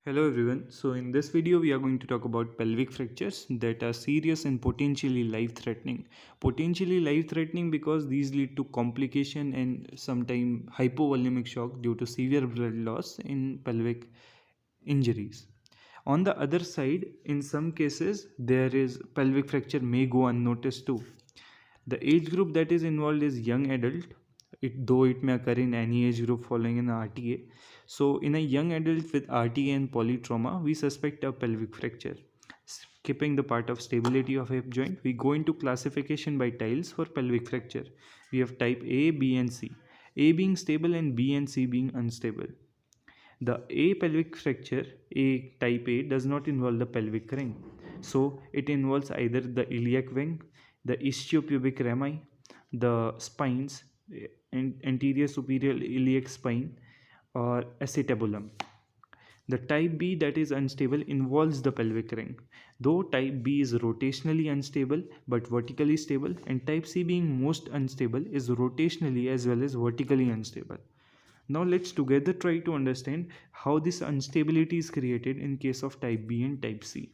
Hello everyone. So in this video we are going to talk about pelvic fractures that are serious and potentially life-threatening. Potentially life-threatening because these lead to complication and sometimes hypovolemic shock due to severe blood loss in pelvic injuries. On the other side, in some cases there is pelvic fracture may go unnoticed too. The age group that is involved is young adult, though it may occur in any age group following an RTA. So, in a young adult with RTA and polytrauma, we suspect a pelvic fracture. Skipping the part of stability of hip joint, we go into classification by tiles for pelvic fracture. We have type A, B, and C. A being stable and B and C being unstable. The A pelvic fracture, A type A, does not involve the pelvic ring. So it involves either the iliac wing, the ischiopubic rami, the spines, and anterior superior iliac spine, or acetabulum. The type B that is unstable involves the pelvic ring. Though type B is rotationally unstable but vertically stable, and type C being most unstable is rotationally as well as vertically unstable. Now let's together try to understand how this instability is created in case of type B and type C.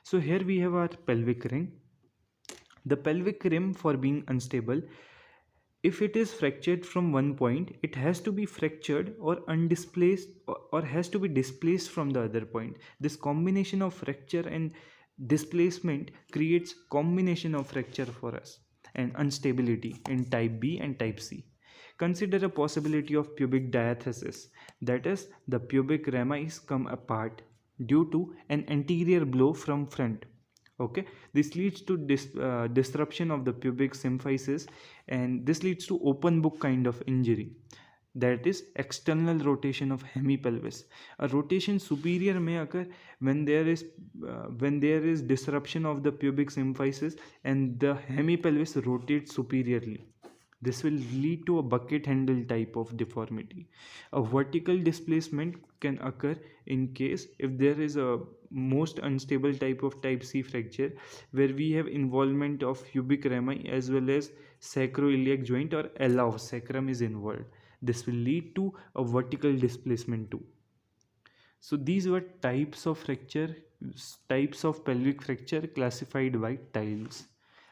So here we have our pelvic ring. The pelvic rim, for being unstable, if it is fractured from one point, it has to be fractured or undisplaced or has to be displaced from the other point. This combination of fracture and displacement creates combination of fracture for us and instability in type B and type C. Consider a possibility of pubic diathesis, that is, the pubic rami come apart due to an anterior blow from front. Okay, this leads to disruption of the pubic symphysis, and this leads to open book kind of injury, that is external rotation of hemipelvis. A rotation superior may occur when there is disruption of the pubic symphysis and the hemipelvis rotates superiorly. This will lead to a bucket handle type of deformity. A vertical displacement can occur in case if there is a most unstable type of type C fracture where we have involvement of pubic rami as well as sacroiliac joint, or LAV, sacrum is involved. This will lead to a vertical displacement too. So these were types of pelvic fracture classified by tiles.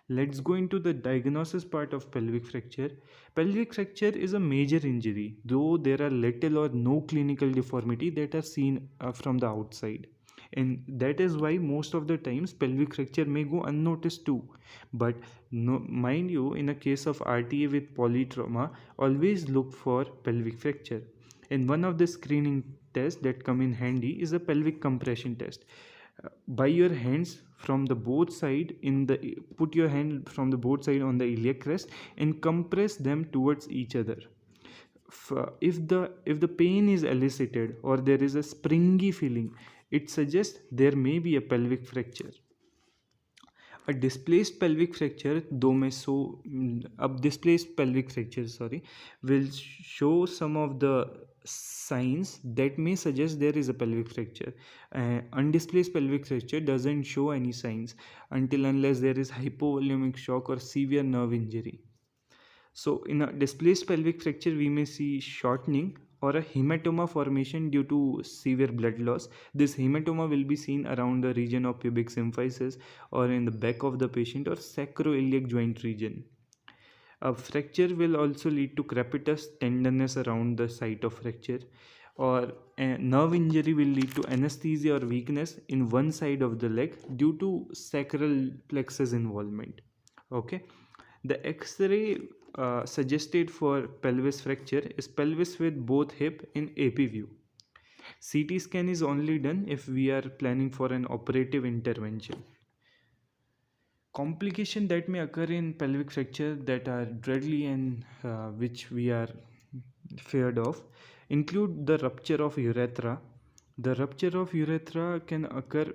Let's go into the diagnosis part of pelvic fracture. Pelvic fracture is a major injury, though there are little or no clinical deformity that are seen from the outside. And that is why most of the times pelvic fracture may go unnoticed too. But no, mind you, in a case of RTA with polytrauma, always look for pelvic fracture. And one of the screening tests that come in handy is a pelvic compression test. By your hands from the both side put your hand from the both side on the iliac crest and compress them towards each other. If the pain is elicited or there is a springy feeling, it suggests there may be a pelvic fracture. A displaced pelvic fracture, though may show a displaced pelvic fracture, will show some of the signs that may suggest there is a pelvic fracture. Undisplaced pelvic fracture doesn't show any signs until unless there is hypovolemic shock or severe nerve injury. So in a displaced pelvic fracture, we may see shortening or a hematoma formation due to severe blood loss. This hematoma will be seen around the region of pubic symphysis or in the back of the patient or sacroiliac joint region. A fracture will also lead to crepitus, tenderness around the site of fracture, or a nerve injury will lead to anesthesia or weakness in one side of the leg due to sacral plexus involvement. Okay, the X-ray suggested for pelvis fracture is pelvis with both hip in AP view. CT scan is only done if we are planning for an operative intervention. Complications that may occur in pelvic fracture that are deadly and which we are feared of include the rupture of urethra. The rupture of urethra can occur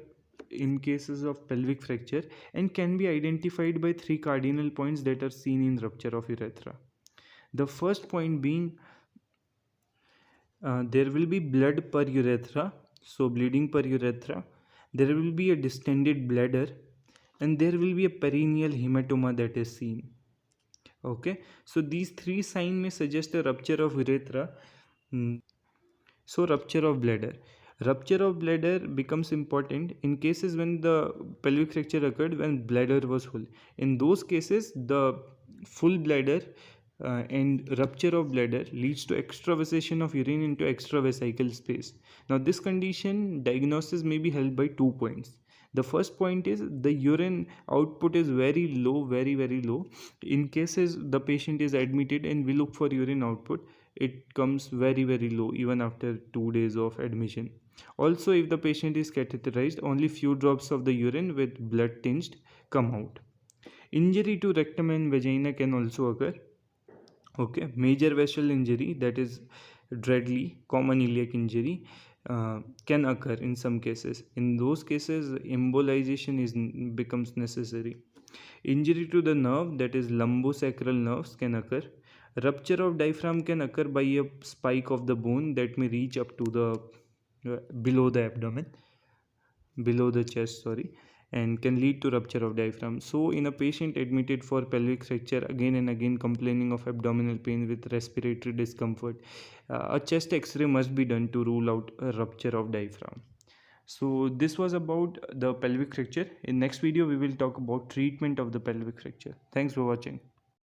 in cases of pelvic fracture and can be identified by three cardinal points that are seen in rupture of urethra. The first point being there will be blood per urethra, so bleeding per urethra. There will be a distended bladder, and there will be a perineal hematoma that is seen. Okay, so these three signs may suggest a rupture of urethra. So rupture of bladder. Rupture of bladder becomes important in cases when the pelvic fracture occurred when bladder was full. In those cases, the full bladder and rupture of bladder leads to extravasation of urine into extravesical space. Now, this condition diagnosis may be helped by 2 points. The first point is the urine output is very low, very low. In cases the patient is admitted and we look for urine output, it comes very low even after 2 days of admission. Also, if the patient is catheterized, only few drops of the urine with blood tinged come out. Injury to rectum and vagina can also occur. Okay, major vessel injury, that is Dreadly common iliac injury, can occur in some cases. In those cases, embolization becomes necessary. Injury to the nerve, that is lumbosacral nerves, can occur. Rupture of diaphragm can occur by a spike of the bone that may reach up to the below the abdomen, below the chest, sorry, and can lead to rupture of diaphragm. So, in a patient admitted for pelvic fracture, again and again complaining of abdominal pain with respiratory discomfort, a chest X-ray must be done to rule out a rupture of diaphragm. So, this was about the pelvic fracture. In next video, we will talk about treatment of the pelvic fracture. Thanks for watching.